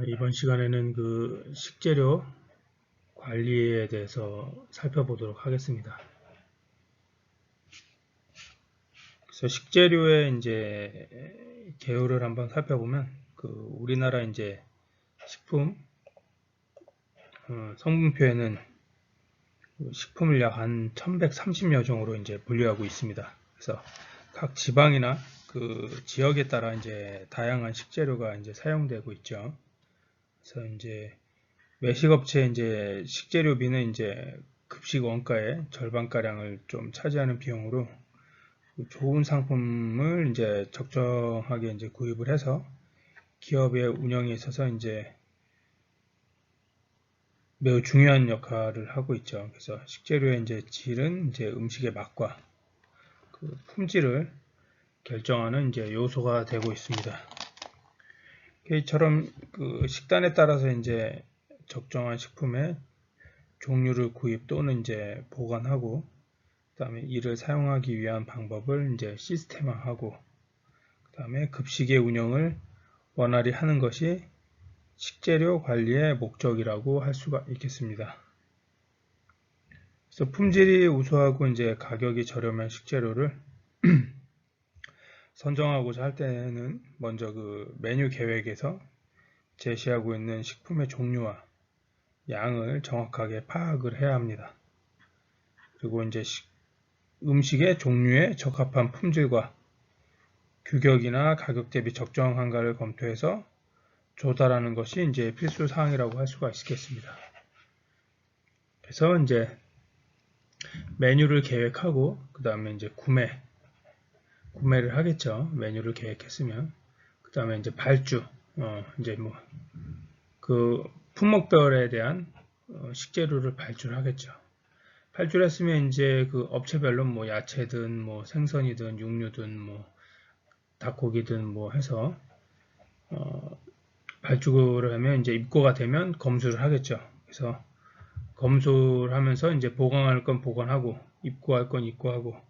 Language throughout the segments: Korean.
이번 시간에는 그 식재료 관리에 대해서 살펴보도록 하겠습니다. 그래서 식재료의 이제 개요를 한번 살펴보면 그 우리나라 이제 식품 성분표에는 식품을 약 한 1130여 종으로 이제 분류하고 있습니다. 그래서 각 지방이나 그 지역에 따라 이제 다양한 식재료가 이제 사용되고 있죠. 그래서 이제 외식업체 이제 식재료비는 이제 급식 원가의 절반가량을 좀 차지하는 비용으로 좋은 상품을 이제 적정하게 이제 구입을 해서 기업의 운영에 있어서 이제 매우 중요한 역할을 하고 있죠. 그래서 식재료의 이제 질은 이제 음식의 맛과 그 품질을 결정하는 이제 요소가 되고 있습니다. 이처럼 그 식단에 따라서 이제 적정한 식품의 종류를 구입 또는 이제 보관하고, 그 다음에 이를 사용하기 위한 방법을 이제 시스템화하고, 그 다음에 급식의 운영을 원활히 하는 것이 식재료 관리의 목적이라고 할 수가 있겠습니다. 그래서 품질이 우수하고 이제 가격이 저렴한 식재료를 선정하고자 할 때는 먼저 그 메뉴 계획에서 제시하고 있는 식품의 종류와 양을 정확하게 파악을 해야 합니다. 그리고 이제 음식의 종류에 적합한 품질과 규격이나 가격 대비 적정한가를 검토해서 조달하는 것이 이제 필수 사항이라고 할 수가 있겠습니다. 그래서 이제 메뉴를 계획하고 그 다음에 이제 구매를 하겠죠. 메뉴를 계획했으면 그 다음에 이제 발주 이제 뭐 그 품목별에 대한 식재료를 발주를 하겠죠. 발주를 했으면 이제 그 업체별로 뭐 야채든 뭐 생선이든 육류든 뭐 닭고기든 뭐 해서 발주를 하면 이제 입고가 되면 검수를 하겠죠. 그래서 검수를 하면서 이제 보관할 건 보관하고 입고할 건 입고하고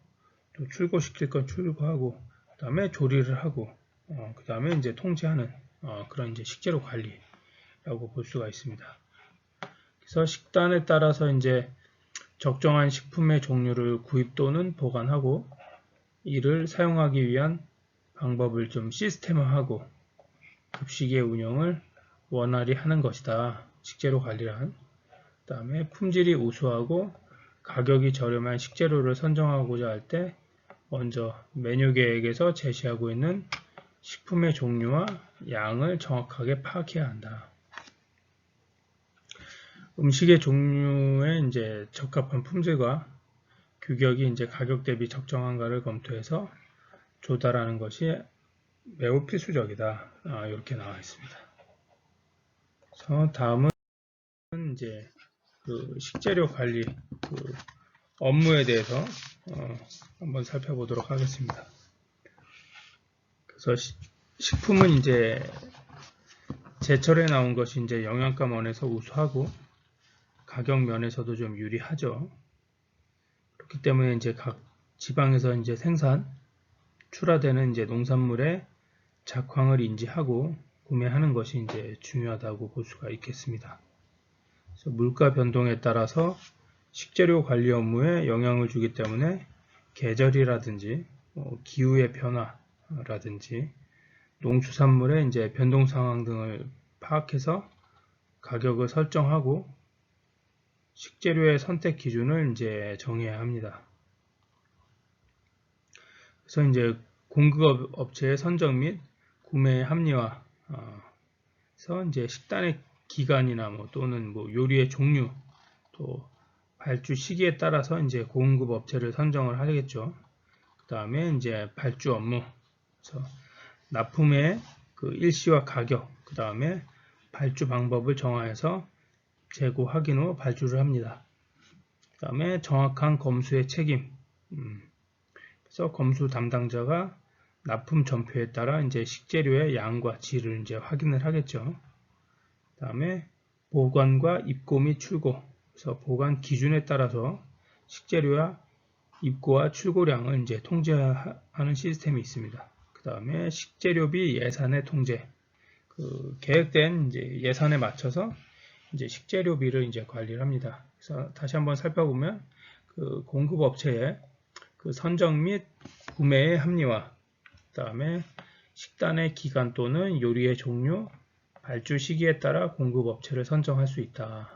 또 출고시킬 건 출고하고 그 다음에 조리를 하고 그 다음에 이제 통제하는 그런 이제 식재료 관리라고 볼 수가 있습니다. 그래서 식단에 따라서 이제 적정한 식품의 종류를 구입 또는 보관하고 이를 사용하기 위한 방법을 좀 시스템화하고 급식의 운영을 원활히 하는 것이다. 식재료 관리란. 그 다음에 품질이 우수하고 가격이 저렴한 식재료를 선정하고자 할 때 먼저 메뉴 계획에서 제시하고 있는 식품의 종류와 양을 정확하게 파악해야 한다. 음식의 종류에 이제 적합한 품질과 규격이 이제 가격 대비 적정한가를 검토해서 조달하는 것이 매우 필수적이다. 이렇게 나와 있습니다. 그래서 다음은 이제 그 식재료 관리 그 업무에 대해서 한번 살펴보도록 하겠습니다. 그래서 식품은 이제 제철에 나온 것이 이제 영양가 면에서 우수하고 가격 면에서도 좀 유리하죠. 그렇기 때문에 이제 각 지방에서 이제 출하되는 이제 농산물의 작황을 인지하고 구매하는 것이 이제 중요하다고 볼 수가 있겠습니다. 그래서 물가 변동에 따라서 식재료 관리 업무에 영향을 주기 때문에 계절이라든지 기후의 변화라든지 농수산물의 이제 변동 상황 등을 파악해서 가격을 설정하고 식재료의 선택 기준을 이제 정해야 합니다. 그래서 이제 공급 업체의 선정 및 구매 합리화, 그래서 이제 식단의 기간이나 뭐 또는 뭐 요리의 종류, 또 발주 시기에 따라서 이제 공급 업체를 선정을 하겠죠. 그 다음에 이제 발주 업무, 그래서 납품의 그 일시와 가격, 그 다음에 발주 방법을 정하여서 재고 확인 후 발주를 합니다. 그 다음에 정확한 검수의 책임, 그래서 검수 담당자가 납품 전표에 따라 이제 식재료의 양과 질을 이제 확인을 하겠죠. 그 다음에 보관과 입고 및 출고, 그래서 보관 기준에 따라서 식재료와 입고와 출고량을 이제 통제하는 시스템이 있습니다. 그 다음에 식재료비 예산의 통제, 그 그 계획된 이제 예산에 맞춰서 이제 식재료비를 이제 관리를 합니다. 그래서 다시 한번 살펴보면 그 공급업체의 그 선정 및 구매의 합리화, 그다음에 식단의 기간 또는 요리의 종류, 발주 시기에 따라 공급업체를 선정할 수 있다.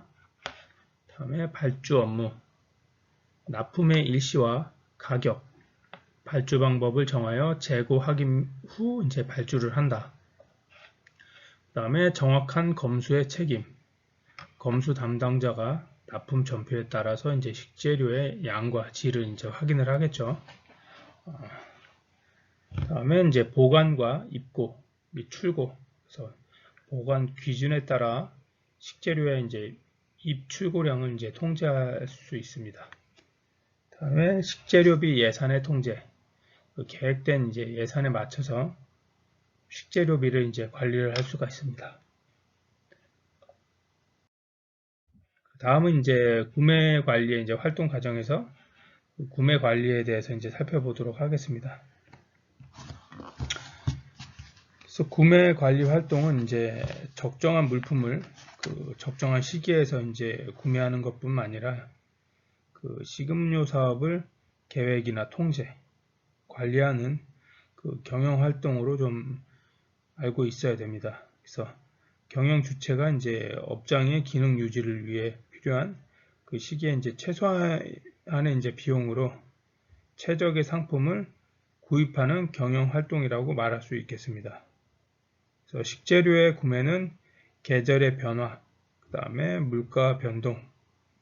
다음에 발주 업무, 납품의 일시와 가격, 발주 방법을 정하여 재고 확인 후 이제 발주를 한다. 그다음에 정확한 검수의 책임, 검수 담당자가 납품 전표에 따라서 이제 식재료의 양과 질을 이제 확인을 하겠죠. 다음에 이제 보관과 입고 및 출고, 그래서 보관 기준에 따라 식재료의 이제 입출고량을 이제 통제할 수 있습니다. 다음에 식재료비 예산의 통제, 그 계획된 이제 예산에 맞춰서 식재료비를 이제 관리를 할 수가 있습니다. 다음은 이제 구매 관리의 이제 활동 과정에서 구매 관리에 대해서 이제 살펴보도록 하겠습니다. 그래서 구매 관리 활동은 이제 적정한 물품을 그 적정한 시기에서 이제 구매하는 것뿐만 아니라 그 식음료 사업을 계획이나 통제, 관리하는 그 경영 활동으로 좀 알고 있어야 됩니다. 그래서 경영 주체가 이제 업장의 기능 유지를 위해 필요한 그 시기에 이제 최소한의 이제 비용으로 최적의 상품을 구입하는 경영 활동이라고 말할 수 있겠습니다. 그래서 식재료의 구매는 계절의 변화, 그 다음에 물가 변동,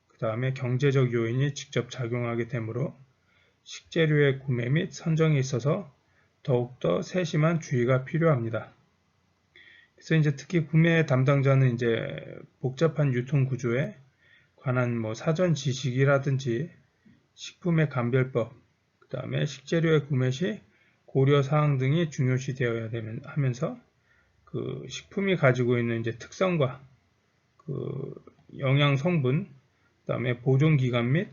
그 다음에 경제적 요인이 직접 작용하게 되므로 식재료의 구매 및 선정에 있어서 더욱더 세심한 주의가 필요합니다. 그래서 이제 특히 구매 담당자는 이제 복잡한 유통 구조에 관한 뭐 사전 지식이라든지 식품의 감별법, 그 다음에 식재료의 구매 시 고려 사항 등이 중요시 되어야 하면서 그 식품이 가지고 있는 이제 특성과 그 영양 성분, 그 다음에 보존 기간 및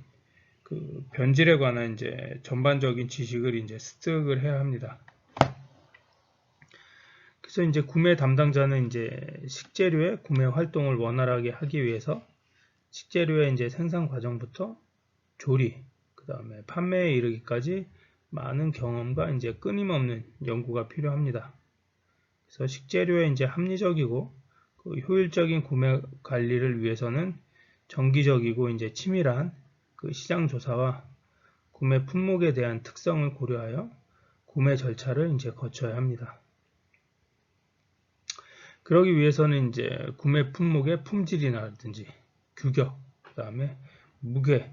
그 변질에 관한 이제 전반적인 지식을 이제 습득을 해야 합니다. 그래서 이제 구매 담당자는 이제 식재료의 구매 활동을 원활하게 하기 위해서 식재료의 이제 생산 과정부터 조리, 그 다음에 판매에 이르기까지 많은 경험과 이제 끊임없는 연구가 필요합니다. 그래서 식재료의 이제 합리적이고 그 효율적인 구매 관리를 위해서는 정기적이고 이제 치밀한 그 시장 조사와 구매 품목에 대한 특성을 고려하여 구매 절차를 이제 거쳐야 합니다. 그러기 위해서는 이제 구매 품목의 품질이라든지 규격, 그 다음에 무게,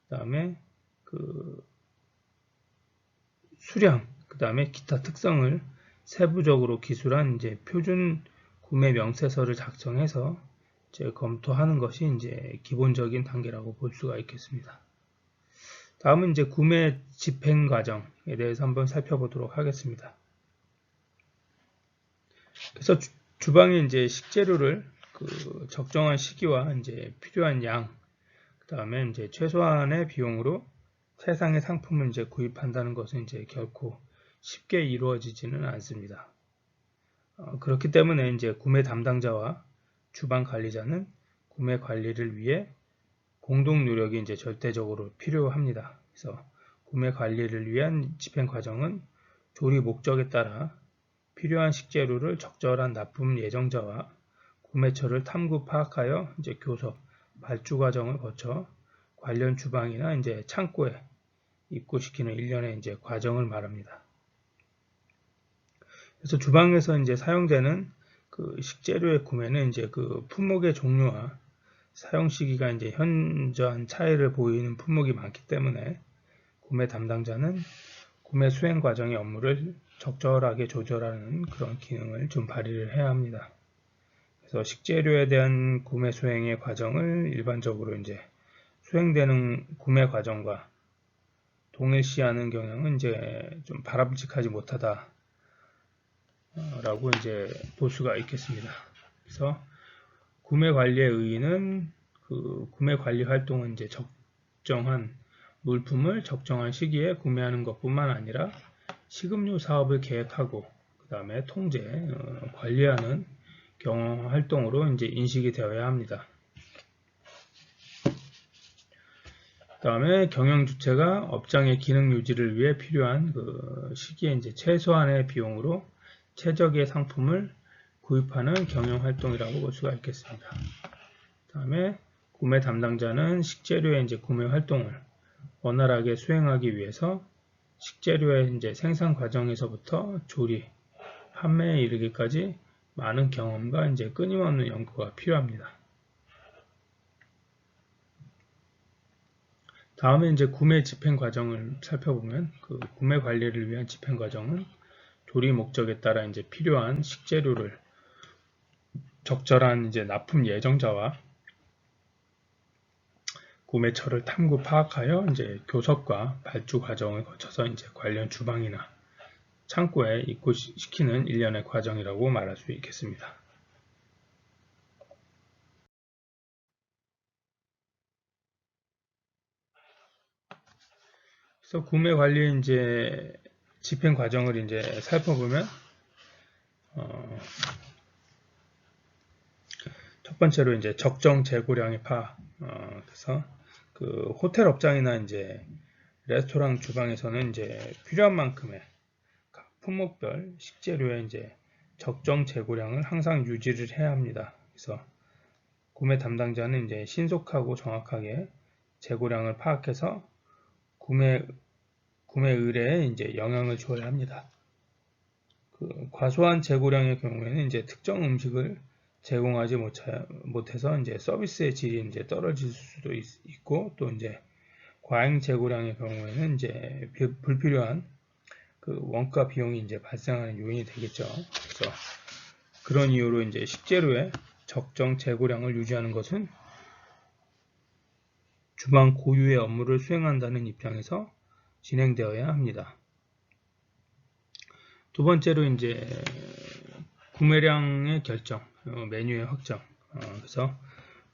그 다음에 그 수량, 그 다음에 기타 특성을 세부적으로 기술한 이제 표준 구매 명세서를 작성해서 이제 검토하는 것이 이제 기본적인 단계라고 볼 수가 있겠습니다. 다음은 이제 구매 집행 과정에 대해서 한번 살펴보도록 하겠습니다. 그래서 주방에 이제 식재료를 그 적정한 시기와 이제 필요한 양, 그 다음에 이제 최소한의 비용으로 세상의 상품을 이제 구입한다는 것은 이제 결코 쉽게 이루어지지는 않습니다. 그렇기 때문에 이제 구매 담당자와 주방 관리자는 구매 관리를 위해 공동 노력이 이제 절대적으로 필요합니다. 그래서 구매 관리를 위한 집행 과정은 조리 목적에 따라 필요한 식재료를 적절한 납품 예정자와 구매처를 탐구 파악하여 이제 교섭, 발주 과정을 거쳐 관련 주방이나 이제 창고에 입고시키는 일련의 이제 과정을 말합니다. 그래서 주방에서 이제 사용되는 그 식재료의 구매는 이제 그 품목의 종류와 사용 시기가 이제 현저한 차이를 보이는 품목이 많기 때문에 구매 담당자는 구매 수행 과정의 업무를 적절하게 조절하는 그런 기능을 좀 발휘를 해야 합니다. 그래서 식재료에 대한 구매 수행의 과정을 일반적으로 이제 수행되는 구매 과정과 동일시하는 경향은 이제 좀 바람직하지 못하다 라고 이제 볼 수가 있겠습니다. 그래서 구매 관리의 의의는 그 구매 관리 활동은 이제 적정한 물품을 적정한 시기에 구매하는 것뿐만 아니라 식음료 사업을 계획하고 그 다음에 통제, 관리하는 경영 활동으로 이제 인식이 되어야 합니다. 다음에 경영 주체가 업장의 기능 유지를 위해 필요한 그 시기에 이제 최소한의 비용으로 최적의 상품을 구입하는 경영 활동이라고 볼 수가 있겠습니다. 다음에 구매 담당자는 식재료의 이제 구매 활동을 원활하게 수행하기 위해서 식재료의 이제 생산 과정에서부터 조리, 판매에 이르기까지 많은 경험과 이제 끊임없는 연구가 필요합니다. 다음에 이제 구매 집행 과정을 살펴보면 그 구매 관리를 위한 집행 과정은 조리 목적에 따라 이제 필요한 식재료를 적절한 이제 납품 예정자와 구매처를 탐구 파악하여 이제 교섭과 발주 과정을 거쳐서 이제 관련 주방이나 창고에 입고시키는 일련의 과정이라고 말할 수 있겠습니다. 그래서 구매 관리 이제 집행 과정을 이제 살펴보면 첫 번째로 이제 적정 재고량의 파악. 그래서 그 호텔 업장이나 이제 레스토랑 주방에서는 이제 필요한 만큼의 각 품목별 식재료의 이제 적정 재고량을 항상 유지를 해야 합니다. 그래서 구매 담당자는 이제 신속하고 정확하게 재고량을 파악해서 구매 의뢰에 이제 영향을 줘야 합니다. 그 과소한 재고량의 경우에는 이제 특정 음식을 제공하지 못해서 이제 서비스의 질이 이제 떨어질 수도 있고, 또 이제 과잉 재고량의 경우에는 이제 불필요한 그 원가 비용이 이제 발생하는 요인이 되겠죠. 그래서 그런 이유로 이제 식재료의 적정 재고량을 유지하는 것은 주방 고유의 업무를 수행한다는 입장에서 진행되어야 합니다. 두 번째로 이제 구매량의 결정, 메뉴의 확정. 그래서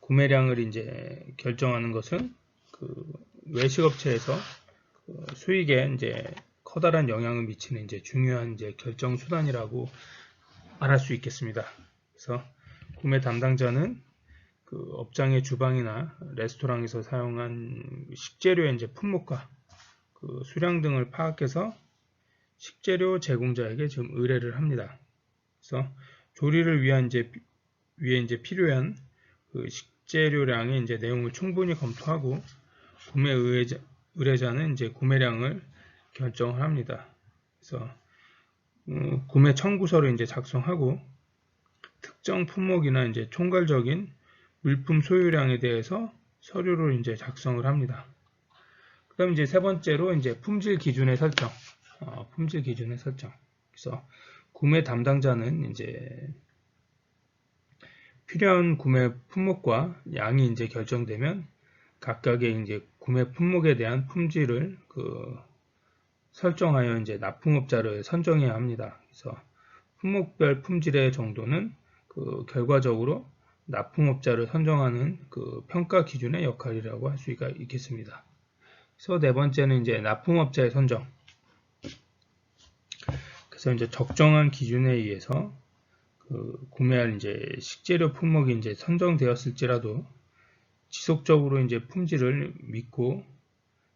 구매량을 이제 결정하는 것은 그 외식업체에서 그 수익에 이제 커다란 영향을 미치는 이제 중요한 이제 결정 수단이라고 말할 수 있겠습니다. 그래서 구매 담당자는 그 업장의 주방이나 레스토랑에서 사용한 식재료의 이제 품목과 그 수량 등을 파악해서 식재료 제공자에게 지금 의뢰를 합니다. 그래서 조리를 위해 이제 필요한 그 식재료량의 이제 내용을 충분히 검토하고 구매 의뢰자는 이제 구매량을 결정을 합니다. 그래서 구매 청구서를 이제 작성하고 특정 품목이나 이제 총괄적인 물품 소유량에 대해서 서류를 이제 작성을 합니다. 그다음 이제 세 번째로 이제 품질 기준의 설정. 품질 기준의 설정. 그래서 구매 담당자는 이제 필요한 구매 품목과 양이 이제 결정되면 각각의 이제 구매 품목에 대한 품질을 설정하여 이제 납품업자를 선정해야 합니다. 그래서 품목별 품질의 정도는 결과적으로 납품업자를 선정하는 평가 기준의 역할이라고 할 수가 있겠습니다. 그래서 네 번째는 이제 납품업자의 선정. 그래서 이제 적정한 기준에 의해서 구매할 이제 식재료 품목이 이제 선정되었을지라도 지속적으로 이제 품질을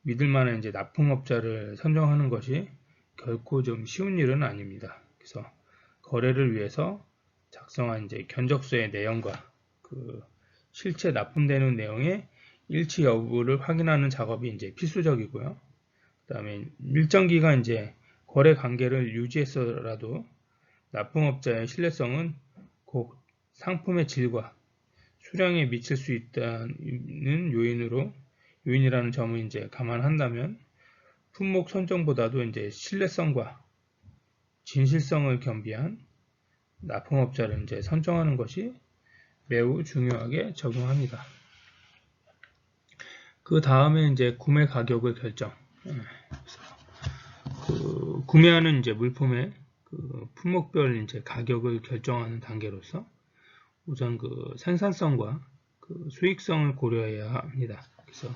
믿을 만한 이제 납품업자를 선정하는 것이 결코 좀 쉬운 일은 아닙니다. 그래서 거래를 위해서 작성한 이제 견적서의 내용과 실제 납품되는 내용의 일치 여부를 확인하는 작업이 이제 필수적이고요. 그다음에 일정 기간 이제 거래 관계를 유지했어라도 납품업자의 신뢰성은 곧 상품의 질과 수량에 미칠 수 있다는 요인이라는 점을 이제 감안한다면 품목 선정보다도 이제 신뢰성과 진실성을 겸비한 납품업자를 이제 선정하는 것이 매우 중요하게 적용합니다. 그 다음에 이제 구매 가격을 결정. 구매하는 이제 물품의 품목별 이제 가격을 결정하는 단계로서 우선 생산성과 수익성을 고려해야 합니다. 그래서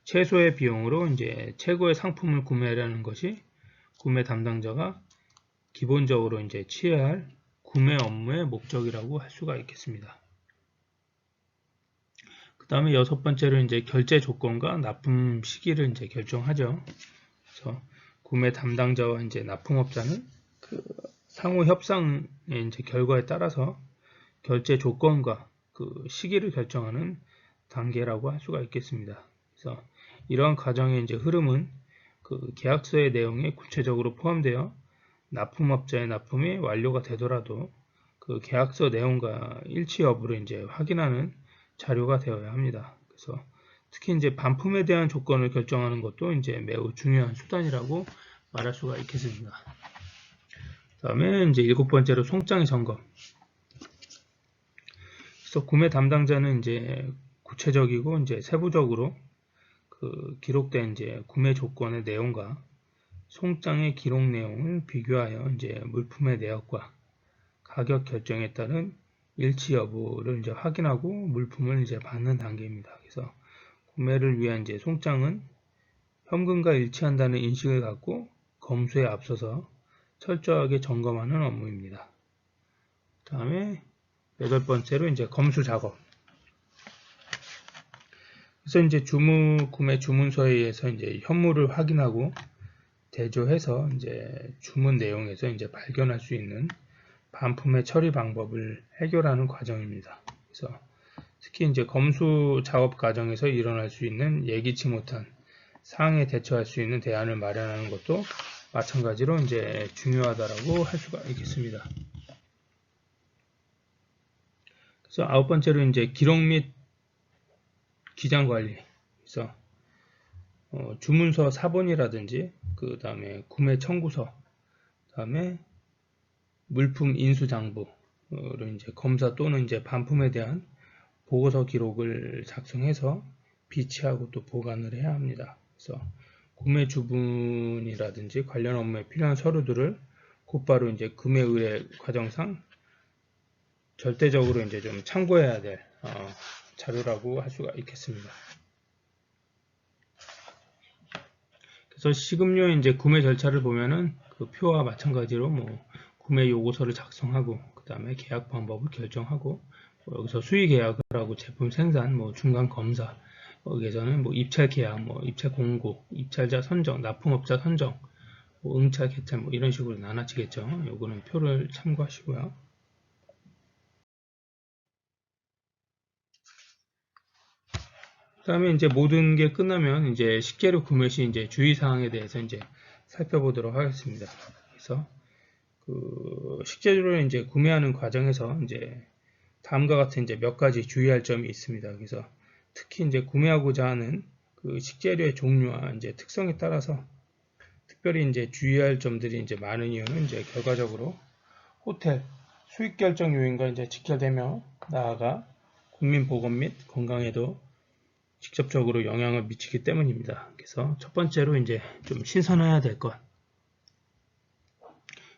최소의 비용으로 이제 최고의 상품을 구매하려는 것이 구매 담당자가 기본적으로 이제 취해야 할 구매 업무의 목적이라고 할 수가 있겠습니다. 그 다음에 여섯 번째로 이제 결제 조건과 납품 시기를 이제 결정하죠. 그래서 구매 담당자와 이제 납품업자는 그 상호 협상의 이제 결과에 따라서 결제 조건과 그 시기를 결정하는 단계라고 할 수가 있겠습니다. 그래서 이러한 과정의 이제 흐름은 그 계약서의 내용에 구체적으로 포함되어 납품업자의 납품이 완료가 되더라도 그 계약서 내용과 일치 여부를 이제 확인하는 자료가 되어야 합니다. 그래서 특히 이제 반품에 대한 조건을 결정하는 것도 이제 매우 중요한 수단이라고 말할 수가 있겠습니다. 다음에 이제 일곱 번째로 송장의 점검. 그래서 구매 담당자는 이제 구체적이고 이제 세부적으로 그 기록된 이제 구매 조건의 내용과 송장의 기록 내용을 비교하여 이제 물품의 내역과 가격 결정에 따른 일치 여부를 이제 확인하고 물품을 이제 받는 단계입니다. 그래서 구매를 위한 이제 송장은 현금과 일치한다는 인식을 갖고 검수에 앞서서 철저하게 점검하는 업무입니다. 다음에 여덟 번째로 이제 검수 작업. 그래서 이제 구매 주문서에 의해서 이제 현물을 확인하고 대조해서 이제 주문 내용에서 이제 발견할 수 있는 반품의 처리 방법을 해결하는 과정입니다. 그래서 특히 이제 검수 작업 과정에서 일어날 수 있는 예기치 못한 사항에 대처할 수 있는 대안을 마련하는 것도 마찬가지로 이제 중요하다라고 할 수가 있겠습니다. 그래서 아홉 번째로 이제 기록 및 기장 관리. 그래서 주문서 사본이라든지 그 다음에 구매 청구서, 다음에 물품 인수 장부를 이제 검사 또는 이제 반품에 대한 보고서 기록을 작성해서 비치하고 또 보관을 해야 합니다. 그래서 구매 주문이라든지 관련 업무에 필요한 서류들을 곧바로 이제 구매 의뢰 과정상 절대적으로 이제 좀 참고해야 될 자료라고 할 수가 있겠습니다. 그래서 시급료 이제 구매 절차를 보면은 그 표와 마찬가지로 뭐 구매 요구서를 작성하고 그 다음에 계약 방법을 결정하고 여기서 수의 계약을 하고 제품 생산, 뭐 중간 검사, 여기에서는 뭐 입찰 계약, 뭐 입찰 공고, 입찰자 선정, 납품업자 선정, 뭐 응찰 개찰 뭐 이런 식으로 나눠지겠죠. 요거는 표를 참고하시고요. 그 다음에 이제 모든 게 끝나면 이제 식재료 구매 시 이제 주의사항에 대해서 이제 살펴보도록 하겠습니다. 그래서 그 식재료를 이제 구매하는 과정에서 이제 다음과 같은 이제 몇 가지 주의할 점이 있습니다. 그래서 특히 이제 구매하고자 하는 그 식재료의 종류와 이제 특성에 따라서 특별히 이제 주의할 점들이 이제 많은 이유는 이제 결과적으로 호텔 수익 결정 요인과 이제 직결되며 나아가 국민 보건 및 건강에도 직접적으로 영향을 미치기 때문입니다. 그래서 첫 번째로 이제 좀 신선해야 될 것.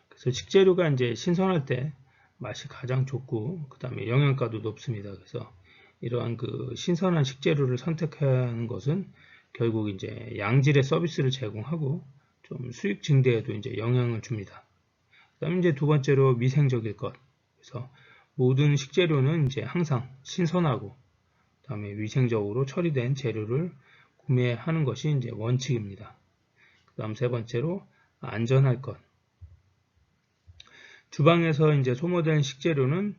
그래서 식재료가 이제 신선할 때 맛이 가장 좋고 그 다음에 영양가도 높습니다. 그래서 이러한 그 신선한 식재료를 선택해야 하는 것은 결국 이제 양질의 서비스를 제공하고 좀 수익 증대에도 이제 영향을 줍니다. 그 다음에 이제 두 번째로 위생적일 것. 그래서 모든 식재료는 이제 항상 신선하고 그 다음에 위생적으로 처리된 재료를 구매하는 것이 이제 원칙입니다. 그 다음 세 번째로 안전할 것. 주방에서 이제 소모된 식재료를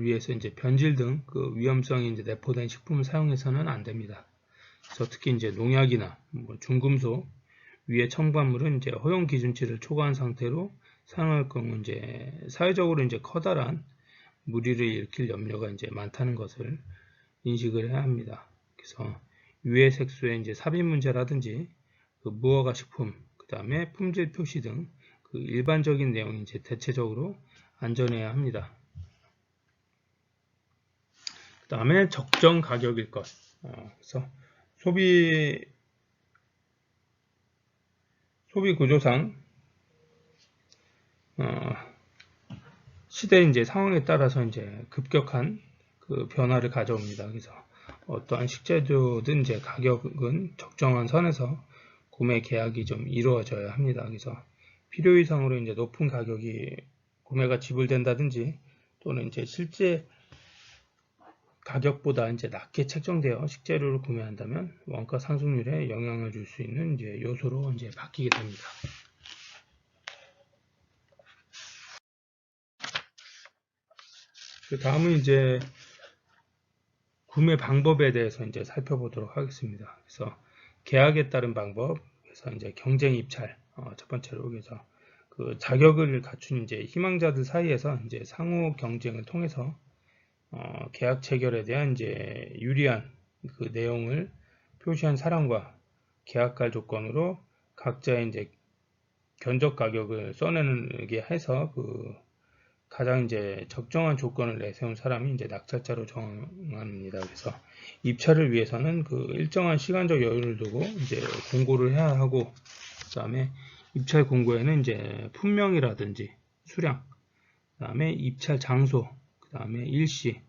위해서 이제 변질 등 그 위험성이 이제 내포된 식품을 사용해서는 안 됩니다. 그래서 특히 이제 농약이나 뭐 중금속 위에 첨가물은 이제 허용 기준치를 초과한 상태로 사용할 경우 이제 사회적으로 이제 커다란 무리를 일으킬 염려가 이제 많다는 것을 인식을 해야 합니다. 그래서 유해 색소의 이제 삽입 문제라든지 그 무허가 식품, 그 다음에 품질 표시 등 그 일반적인 내용이 이제 대체적으로 안전해야 합니다. 그 다음에 적정 가격일 것. 그래서 소비 구조상 시대 이제 상황에 따라서 이제 급격한 그 변화를 가져옵니다. 그래서 어떠한 식재료든 이제 가격은 적정한 선에서 구매 계약이 좀 이루어져야 합니다. 그래서 필요 이상으로 이제 높은 가격이 구매가 지불된다든지 또는 이제 실제 가격보다 이제 낮게 책정되어 식재료를 구매한다면 원가 상승률에 영향을 줄 수 있는 이제 요소로 이제 바뀌게 됩니다. 그 다음은 이제 구매 방법에 대해서 이제 살펴보도록 하겠습니다. 그래서 계약에 따른 방법, 그래서 이제 경쟁 입찰, 첫 번째로 그래서 그 자격을 갖춘 이제 희망자들 사이에서 이제 상호 경쟁을 통해서 계약 체결에 대한 이제 유리한 그 내용을 표시한 사람과 계약할 조건으로 각자의 이제 견적 가격을 써내게 해서 그 가장 이제 적정한 조건을 내세운 사람이 이제 낙찰자로 정합니다. 그래서 입찰을 위해서는 그 일정한 시간적 여유를 두고 이제 공고를 해야 하고, 그 다음에 입찰 공고에는 이제 품명이라든지 수량, 그 다음에 입찰 장소, 그 다음에 일시,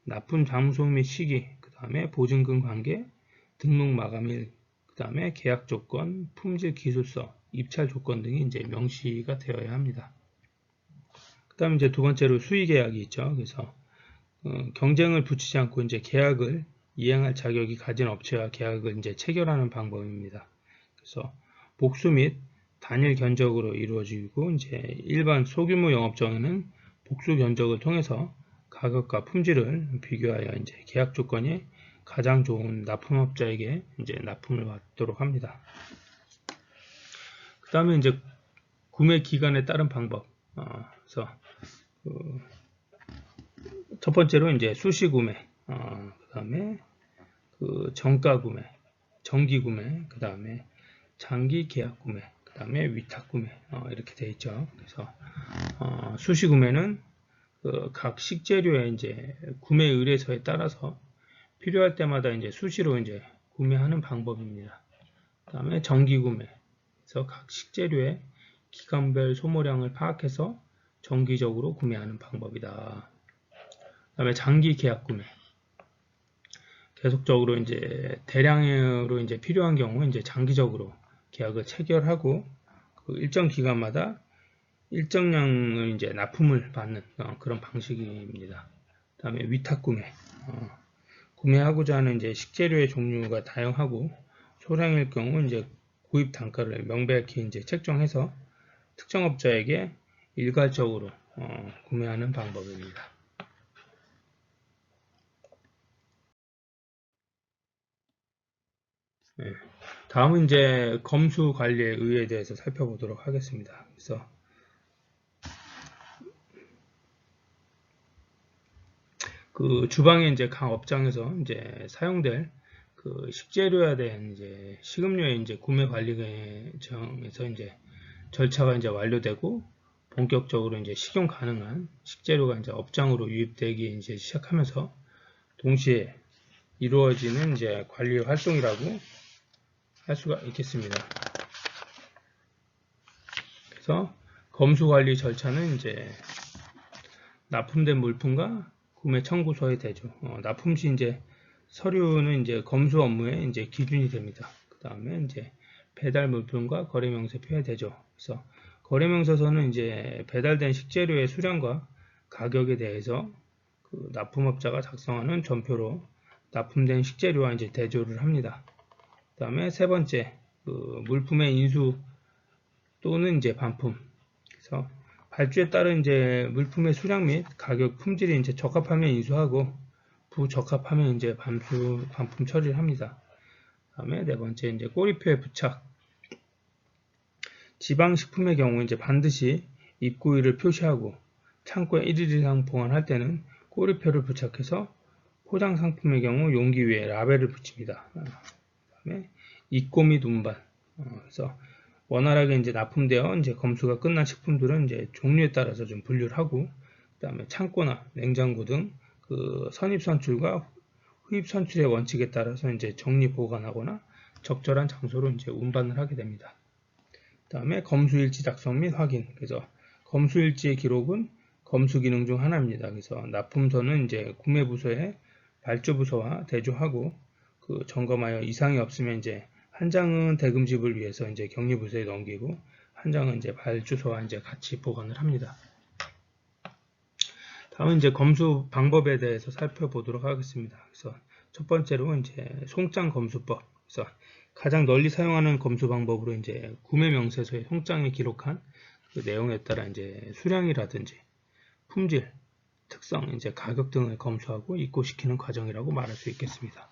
납품 장소 및 시기, 그 다음에 보증금 관계, 등록 마감일, 그 다음에 계약 조건, 품질 기술서, 입찰 조건 등이 이제 명시가 되어야 합니다. 그 다음에 이제 두 번째로 수의 계약이 있죠. 그래서 경쟁을 붙이지 않고 이제 계약을 이행할 자격이 가진 업체와 계약을 이제 체결하는 방법입니다. 그래서 복수 및 단일 견적으로 이루어지고 이제 일반 소규모 영업장에는 복수 견적을 통해서 가격과 품질을 비교하여 이제 계약 조건이 가장 좋은 납품업자에게 이제 납품을 받도록 합니다. 그 다음에 이제 구매 기간에 따른 방법. 그래서 첫 번째로 이제 수시 구매, 그 다음에 그 정가 구매, 정기 구매, 그 다음에 장기 계약 구매, 그 다음에 위탁 구매, 이렇게 되어 있죠. 그래서 수시 구매는 그 각 식재료의 이제 구매 의뢰서에 따라서 필요할 때마다 이제 수시로 이제 구매하는 방법입니다. 그 다음에 정기 구매, 그래서 각 식재료의 기간별 소모량을 파악해서 정기적으로 구매하는 방법이다. 그 다음에 장기 계약 구매, 계속적으로 이제 대량으로 이제 필요한 경우 이제 장기적으로 계약을 체결하고 그 일정 기간마다 일정량을 이제 납품을 받는 그런 방식입니다. 그 다음에 위탁 구매, 구매하고자 하는 이제 식재료의 종류가 다양하고 소량일 경우 이제 구입 단가를 명백히 이제 책정해서 특정 업자에게 일괄적으로 구매하는 방법입니다. 네. 다음은 이제 검수 관리의 의의에 대해서 살펴보도록 하겠습니다. 그래서 그 주방에 이제 각 업장에서 이제 사용될 그 식재료에 대한 이제 식음료의 이제 구매 관리 과정에서 이제 절차가 이제 완료되고 본격적으로 이제 식용 가능한 식재료가 이제 업장으로 유입되기 이제 시작하면서 동시에 이루어지는 이제 관리 활동이라고 할 수가 있겠습니다. 그래서 검수 관리 절차는 이제 납품된 물품과 구매 청구서에 대조. 납품 시 이제 서류는 이제 검수 업무의 이제 기준이 됩니다. 그 다음에 이제 배달 물품과 거래 명세표에 대조. 그래서 거래 명세서는 이제 배달된 식재료의 수량과 가격에 대해서 그 납품업자가 작성하는 전표로 납품된 식재료와 이제 대조를 합니다. 그 다음에 세 번째, 그 물품의 인수 또는 이제 반품. 그래서 발주에 따른 이제 물품의 수량 및 가격, 품질이 이제 적합하면 인수하고 부적합하면 이제 반품 처리를 합니다. 다음에 네 번째 이제 꼬리표의 부착. 지방식품의 경우 이제 반드시 입구일을 표시하고 창고에 1일 이상 보관할 때는 꼬리표를 부착해서 포장 상품의 경우 용기 위에 라벨을 붙입니다. 그다음에 입고 및 운반. 그래서 원활하게 이제 납품되어 이제 검수가 끝난 식품들은 이제 종류에 따라서 좀 분류를 하고, 그다음에 창고나 냉장고 등 그 선입 선출과 후입 선출의 원칙에 따라서 이제 정리 보관하거나 적절한 장소로 이제 운반을 하게 됩니다. 그다음에 검수일지 작성 및 확인. 그래서 검수일지의 기록은 검수 기능 중 하나입니다. 그래서 납품서는 이제 구매부서에 발주부서와 대조하고 그 점검하여 이상이 없으면 이제 한 장은 대금집을 위해서 이제 격리부서에 넘기고 한 장은 이제 발 주소와 이제 같이 보관을 합니다. 다음은 이제 검수 방법에 대해서 살펴보도록 하겠습니다. 그래서 첫 번째로 이제 송장 검수법. 그래서 가장 널리 사용하는 검수 방법으로 이제 구매 명세서에 송장에 기록한 그 내용에 따라 이제 수량이라든지 품질, 특성, 이제 가격 등을 검수하고 입고시키는 과정이라고 말할 수 있겠습니다.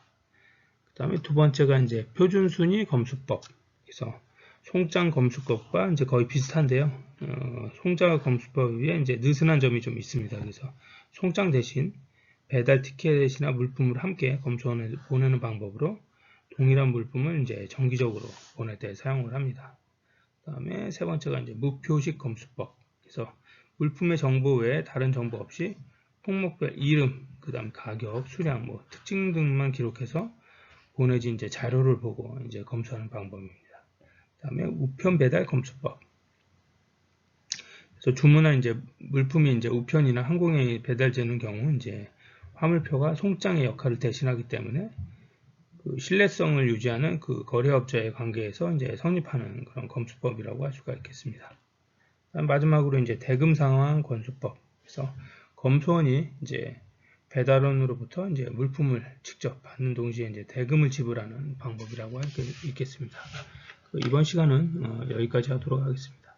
그 다음에 두 번째가 이제 표준순위 검수법. 그래서 송장 검수법과 이제 거의 비슷한데요. 송장 검수법에 이제 느슨한 점이 좀 있습니다. 그래서 송장 대신 배달 티켓이나 물품을 함께 검수원에 보내는 방법으로 동일한 물품을 이제 정기적으로 보낼 때 사용을 합니다. 그 다음에 세 번째가 이제 무표식 검수법. 그래서 물품의 정보 외에 다른 정보 없이 품목별 이름, 그 다음 가격, 수량, 뭐 특징 등만 기록해서 보내진 이제 자료를 보고 이제 검수하는 방법입니다. 그 다음에 우편 배달 검수법. 그래서 주문한 이제 물품이 이제 우편이나 항공에 배달되는 경우 이제 화물표가 송장의 역할을 대신하기 때문에 그 신뢰성을 유지하는 그 거래업자의 관계에서 이제 성립하는 그런 검수법이라고 할 수가 있겠습니다. 마지막으로 이제 대금 상환 검수법. 그래서 검수원이 이제 배달원으로부터 이제 물품을 직접 받는 동시에 이제 대금을 지불하는 방법이라고 할 수 있겠습니다. 이번 시간은 여기까지 하도록 하겠습니다.